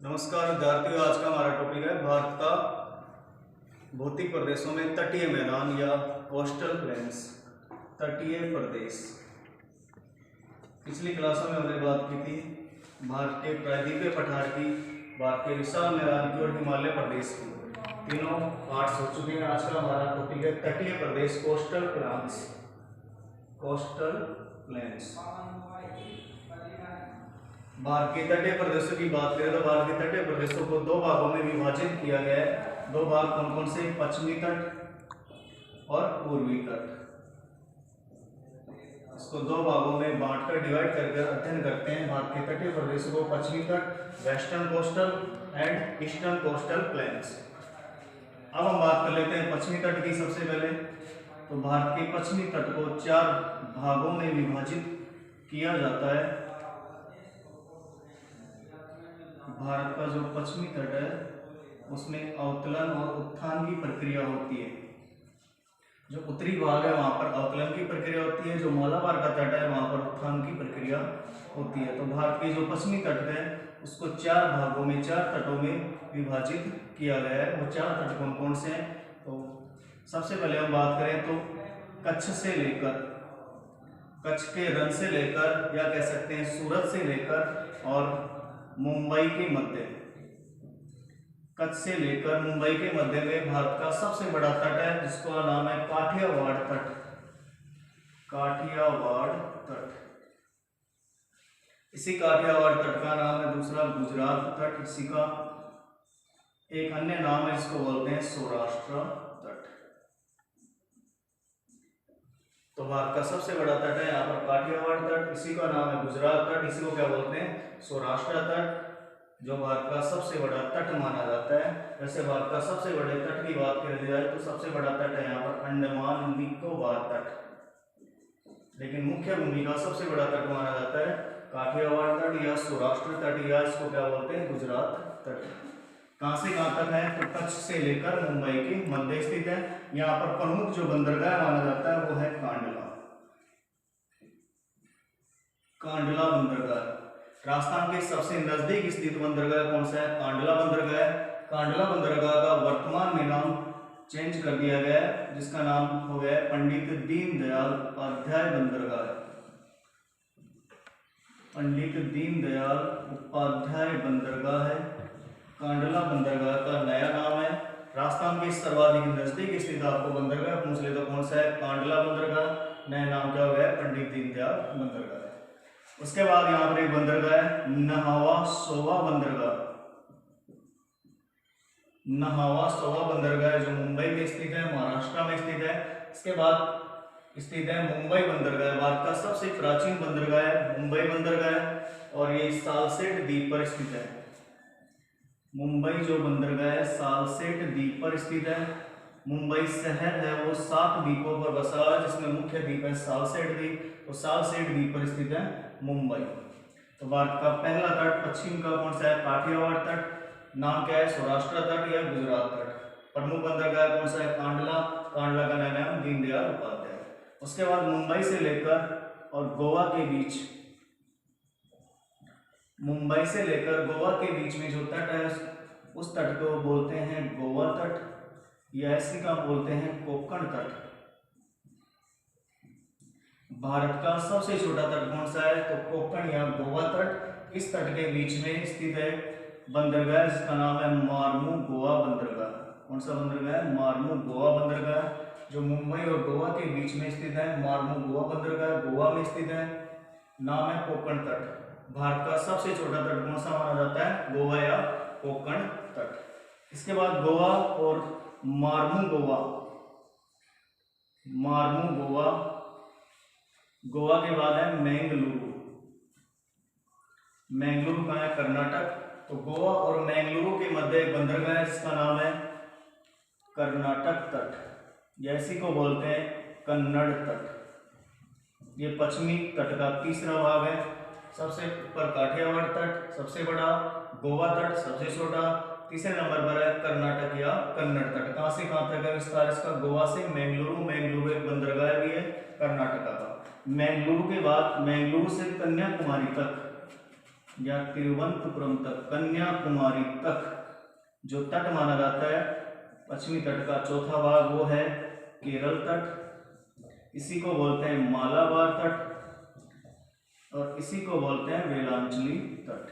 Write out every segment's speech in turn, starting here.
नमस्कार विद्यार्थियों, आज का हमारा टॉपिक है भारत का भौतिक प्रदेशों में तटीय मैदान या कोस्टल प्लेन्स। तटीय प्रदेश। पिछली क्लासों में हमने बात की थी भारत के प्रायद्वीपीय पठार की, भारत के विशाल मैदान की और हिमालय प्रदेश की। तीनों पार्ट्स हो चुके हैं। आज का हमारा टॉपिक है तटीय प्रदेश, coastal plains. Coastal plains. Bharat के तटीय प्रदेशों की बात करें तो भारत के तटीय प्रदेशों को दो भागों में विभाजित किया गया है। दो भाग कौन कौन से? पश्चिमी तट और पूर्वी तट। इसको दो भागों में बांटकर डिवाइड करके अध्ययन करते हैं। भारत के तटीय प्रदेशों को पश्चिमी तट, western coastal and eastern coastal planes. अब हम बात कर लेते हैं पश्चिमी तट की। सबसे पहले तो भारत के पश्चिमी तट को चार भागों में विभाजित किया जाता है। भारत का जो पश्चिमी तट है उसमें अवतलन और उत्थान की प्रक्रिया होती है। जो उत्तरी भाग है वहां पर अवतलन की प्रक्रिया होती है, जो मालाबार का तट है वहां पर उत्थान की प्रक्रिया होती है। तो भारत की जो पश्चिमी तट है उसको चार भागों में, चार तटों में विभाजित किया गया है। वो चार तट कौन कौन से हैं? तो सबसे पहले हम बात करें तो कच्छ से लेकर, कच्छ के रण से लेकर, या कह सकते हैं सूरत से लेकर और मुंबई के मध्य, कच्छ से लेकर मुंबई के मध्य में भारत का सबसे बड़ा तट है जिसका नाम है काठियावाड़ तट। काठियावाड़ तट। इसी काठियावाड़ तट का नाम है दूसरा गुजरात तट। इसी का एक अन्य नाम है जिसको बोलते हैं सौराष्ट्र तट। तो भारत का सबसे बड़ा तट है यहाँ पर काठियावाड़ तट, इसी का नाम है गुजरात तट, इसी को क्या बोलते हैं? सौराष्ट्र तट, जो भारत का सबसे बड़ा तट माना जाता है। वैसे भारत का सबसे बड़े तट की बात करी जाए तो सबसे बड़ा तट है यहाँ पर अंडमान निकोबार तट, लेकिन मुख्य भूमि का सबसे बड़ा तट माना जाता है काठियावाड़ तट या सौराष्ट्र तट, या इसको क्या बोलते हैं? गुजरात तट। कहां से कहां तक है? तो कच्छ से लेकर मुंबई के मध्य स्थित है। यहाँ पर प्रमुख जो बंदरगाह माना जाता है वो है कांडला। कांडला बंदरगाह राजस्थान के सबसे नजदीक स्थित बंदरगाह कौन सा है? कांडला बंदरगाह। कांडला बंदरगाह का वर्तमान में नाम चेंज कर दिया गया है, जिसका नाम हो गया पंडित दीनदयाल उपाध्याय बंदरगाह। पंडित दीनदयाल उपाध्याय बंदरगाह है कांडला बंदरगाह का नया नाम है। राजस्थान के सर्वाधिक नजदीक स्थित आपको बंदरगाह पूछ ले तो कौन सा है? कांडला बंदरगाह। नया नाम क्या हो गया? पंडित दीनदयाल बंदरगाह। उसके बाद यहाँ पर एक बंदरगाह है नहावा सोवा बंदरगाह। नहावा सोवा बंदरगाह जो मुंबई में स्थित है, महाराष्ट्र में स्थित है। इसके बाद स्थित है मुंबई बंदरगाह। भारत का सबसे प्राचीन बंदरगाह है मुंबई बंदरगाह, और ये सालसेट द्वीप पर स्थित है। मुंबई जो बंदरगाह है सालसेट द्वीप पर स्थित है। मुंबई शहर है वो 7 द्वीपों पर बसा हुआ है, जिसमें मुख्य द्वीप है सालसेट द्वीप। तो सालसेट द्वीप पर स्थित है मुंबई। तो भारत का पहला तट पश्चिम का कौन सा है? काठियावाड़ तट। नाम क्या है? सौराष्ट्र तट या गुजरात तट। प्रमुख बंदरगाह कौन सा है? कांडला। कांडला का नाम है दीनदयाल उपाध्याय। उसके बाद मुंबई से लेकर और गोवा के बीच, मुंबई से लेकर गोवा के बीच में जो तट है उस तट को बोलते हैं गोवा तट, या इसी का बोलते हैं कोंकण तट। भारत का सबसे छोटा तट कौन सा है? तो कोंकण या गोवा तट। इस तट के बीच में स्थित है बंदरगाह जिसका नाम है मार्मू गोवा बंदरगाह। कौन सा बंदरगाह है? मार्मू गोवा बंदरगाह, जो मुंबई और गोवा के बीच में स्थित है। मार्मू गोवा बंदरगाह गोवा में स्थित है। नाम है कोंकण तट। भारत का सबसे छोटा तट कौन सा माना जाता है? गोवा या कोंकण तट। इसके बाद गोवा और मार्मू गोवा। मार्मू गोवा, गोवा के बाद है मैंगलुरु। मैंगलुरु कहाँ है? कर्नाटक। तो गोवा और मैंगलुरु के मध्य एक बंदरगाह है जिसका नाम है कर्नाटक तट, जैसी को बोलते हैं कन्नड़ तट। ये पश्चिमी तट का तीसरा भाग है। सबसे ऊपर काठियावाड़ तट सबसे बड़ा, गोवा तट सबसे छोटा, तीसरे नंबर पर है कर्नाटक या कन्नड़ तट। कहां से कहां तक है विस्तार इसका? गोवा से मैंगलुरु। मैंगलुरु एक बंदरगाह भी है कर्नाटक का। मैंगलुरु के बाद मैंगलुरु से कन्याकुमारी तक, या तिरुवनंतपुरम तक, कन्याकुमारी तक जो तट माना जाता है पश्चिमी तट का चौथा भाग वो है केरल तट, इसी को बोलते हैं मालाबार तट और इसी को बोलते हैं वेलांचली तट।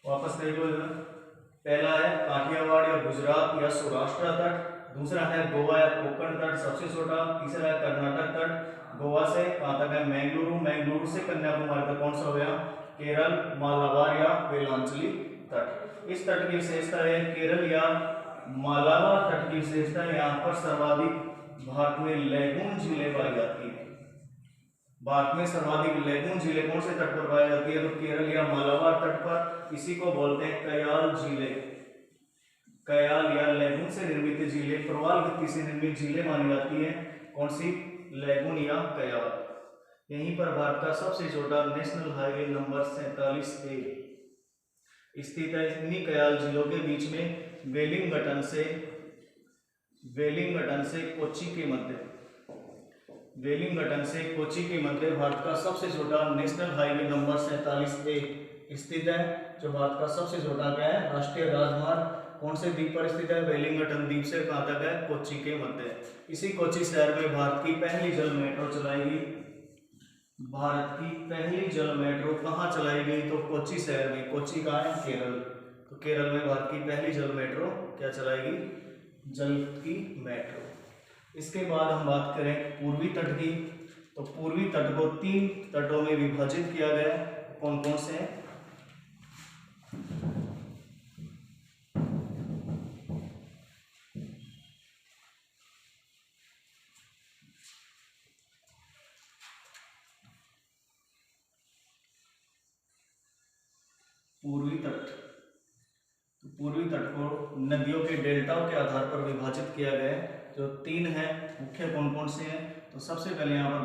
वापस देखो इधर, पहला है काठियावाड़ या गुजरात या सौराष्ट्र तट, दूसरा है गोवा या कोंकण तट सबसे छोटा, तीसरा है कर्नाटक तट, गोवा से कहाँ तक है मैंगलुरु, मैंगलुरु से कन्याकुमारी तक कौन सा हो गया केरल, मालाबार या वेलांचली तट। इस तट की विशेषता है केरल या मालाबार तट की विशेषता है यहाँ पर सर्वाधिक भारत में लैगून झीलें पाई जाती है। भारत में सर्वाधिक लैगून झीलें कौन से तट पर पाई जाती है तो केरल या मालाबार तट पर, इसी को बोलते हैं कयाल झीलें। कयाल या लैगून से निर्मित झीलें प्रवाल भित्ति से निर्मित झीलें मानी जाती है, कौन सी लैगून या कयाल। यहीं पर भारत का सबसे छोटा नेशनल हाईवे नंबर 47A स्थित है। इन्हीं कयाल झीलों के बीच में वेलिंगटन से कोच्चि के मध्य, वेलिंगटन से कोच्चि के मध्य भारत का सबसे छोटा नेशनल हाईवे नंबर 47A स्थित है, जो भारत का सबसे छोटा क्या है राष्ट्रीय राजमार्ग कौन से द्वीप पर स्थित है वेलिंगटन द्वीप से कहाँ तक है कोच्चि के मध्य। इसी कोच्चि शहर में भारत की पहली जल मेट्रो चलाएगी। भारत की पहली जल मेट्रो कहाँ चलाई गई तो कोच्चि शहर में, कोच्चि कहाँ है केरल, तो केरल में भारत की पहली जल मेट्रो क्या चलाएगी जल की मेट्रो। इसके बाद हम बात करें पूर्वी तट की, तो पूर्वी तट को 3 तटों में विभाजित किया गया, कौन कौन से हैं पूर्वी तट, तो पूर्वी तट को नदियों के डेल्टाओं के आधार पर विभाजित किया गया है, जो 3 है मुख्य कौन कौन से हैं तो सबसे पहले यहाँ पर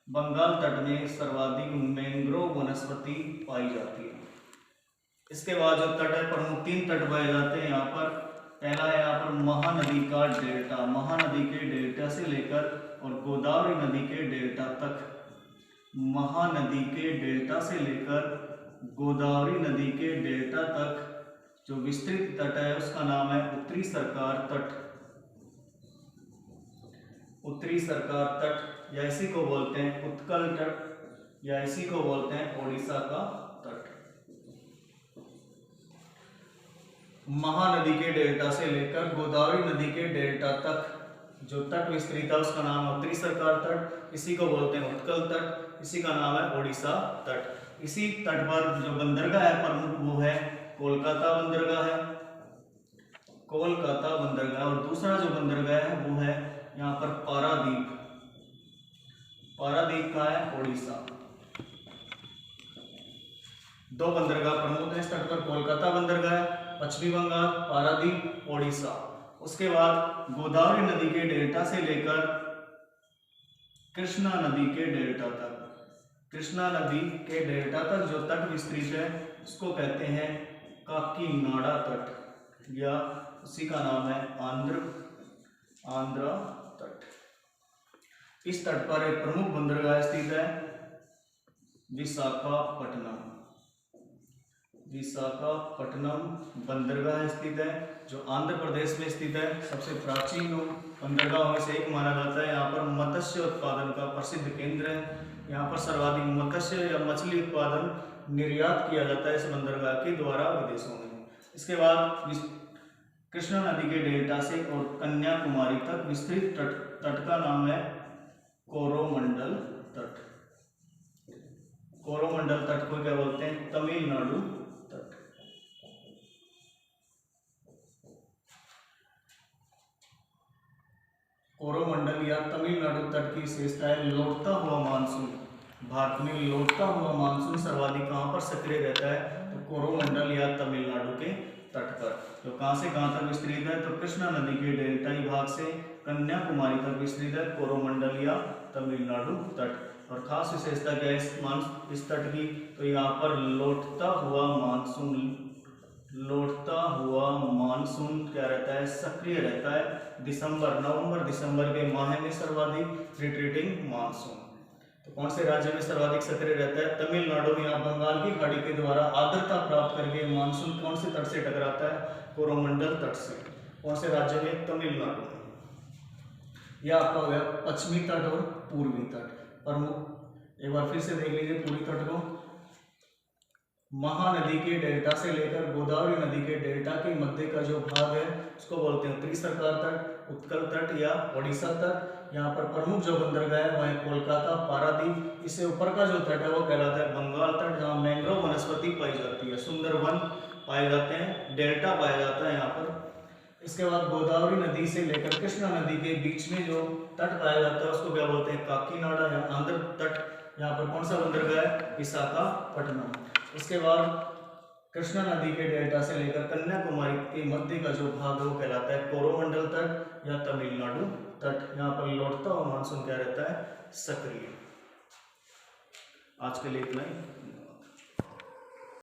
बंगाल तट में सर्वाधिक मैंग्रोव वनस्पति पाई जाती है। इसके बाद जो तट है प्रमुख 3 तट पाए जाते हैं यहाँ पर, पहला है यहाँ पर महानदी का डेल्टा, महानदी के डेल्टा से लेकर और गोदावरी नदी के डेल्टा तक, महानदी के डेल्टा से लेकर गोदावरी नदी के डेल्टा तक जो विस्तृत तट है उसका नाम है उत्तरी सरकार तट, उत्तरी सरकार तट या इसी को बोलते हैं उत्कल तट या इसी को बोलते हैं ओडिशा का तट। महानदी के डेल्टा से लेकर गोदावरी नदी के डेल्टा तक जो तट विस्तृत है उसका नाम है उत्तरी सरकार तट, इसी को बोलते हैं उत्कल तट, इसी का नाम है ओडिशा तट। इसी तट पर जो बंदरगाह है प्रमुख वो है कोलकाता बंदरगाह है, कोलकाता बंदरगाह, और दूसरा जो बंदरगाह है वो है यहाँ पर पारादीप, पारादीप का है ओडिशा। 2 बंदरगाह प्रमुख है इस तट पर, कोलकाता बंदरगाह पश्चिमी बंगाल, पारादीप ओडिशा। उसके बाद गोदावरी नदी के डेल्टा से लेकर कृष्णा नदी के डेल्टा तक, कृष्णा नदी के डेल्टा तक जो तट विस्तृत है उसको कहते हैं काकीनाडा तट या उसी का नाम है आंध्र तट। इस तट पर एक प्रमुख बंदरगाह स्थित है विशाखापट्टनम, विशाखापट्टनम बंदरगाह स्थित है जो आंध्र प्रदेश में स्थित है। सबसे प्राचीन बंदरगाहों में से एक माना जाता है। यहाँ पर मत्स्य उत्पादन का प्रसिद्ध केंद्र है। यहाँ पर सर्वाधिक मत्स्य या मछली उत्पादन निर्यात किया जाता है इस बंदरगाह के द्वारा विदेशों में। इसके बाद कृष्णा नदी के डेल्टा से और कन्याकुमारी तक विस्तृत तट का नाम है कोरोमंडल तट। कोरोमंडल तट को क्या बोलते हैं? तमिलनाडु तट। कोरोमंडल या तमिलनाडु तट की विशेषता है लौटता हुआ मानसून। भारत में लौटता हुआ मानसून सर्वाधिक कहाँ पर सक्रिय रहता है? तो कोरोमंडल या तमिलनाडु के तट पर। तो कहाँ से कहाँ तक विस्तृत है? तो कृष्णा नदी के डेल्टाई भाग से कन्याकुमारी तक विस्तृत है कोरोमंडल या तमिलनाडु तट। और खास विशेषता क्या है इस तट की? तो यहाँ पर लौटता हुआ मानसून, लौटता हुआ मानसून क्या रहता है, सक्रिय रहता है नवंबर दिसंबर के माह में सर्वाधिक रिट्रीटिंग मानसून। तो कौन से राज्य में सर्वाधिक सक्रिय रहता है, तमिलनाडु में। यहाँ बंगाल की खाड़ी के द्वारा आर्द्रता प्राप्त करके मानसून कौन से तट से टकराता है, कोरोमंडल तट से। कौन से राज्य में, तमिलनाडु में। यह आपका हो गया पश्चिमी तट और पूर्वी तट। प्रमुख एक बार फिर से देख लीजिए पूर्वी तट को। महानदी के डेल्टा से लेकर गोदावरी नदी के डेल्टा के मध्य का जो भाग है उसको बोलते हैं उत्तरी सरकार तट, उत्कल तट या ओडिशा तट। यहाँ पर प्रमुख जो बंदरगाह है वह है कोलकाता, पारादीप। इससे ऊपर का जो तट है वो कहलाता है बंगाल तट, जहाँ मैंग्रोव वनस्पति पाई जाती है, सुंदर वन पाए जाते हैं, डेल्टा पाया जाता है यहाँ पर। इसके बाद गोदावरी नदी से लेकर कृष्णा नदी के बीच में जो तट पाया जाता है उसको क्या बोलते हैं, काकीनाडा या आंध्र तट। यहाँ पर कौन सा बंदरगाह है, विशाखापट्टनम। उसके बाद कृष्णा नदी के डेल्टा से लेकर कन्याकुमारी के मध्य का जो भाग है वो कहलाता है कोरोमंडल तट या तमिलनाडु तट। यहाँ पर लौटता हुआ मानसून क्या रहता है, सक्रिय। आज के लिए इतना ही।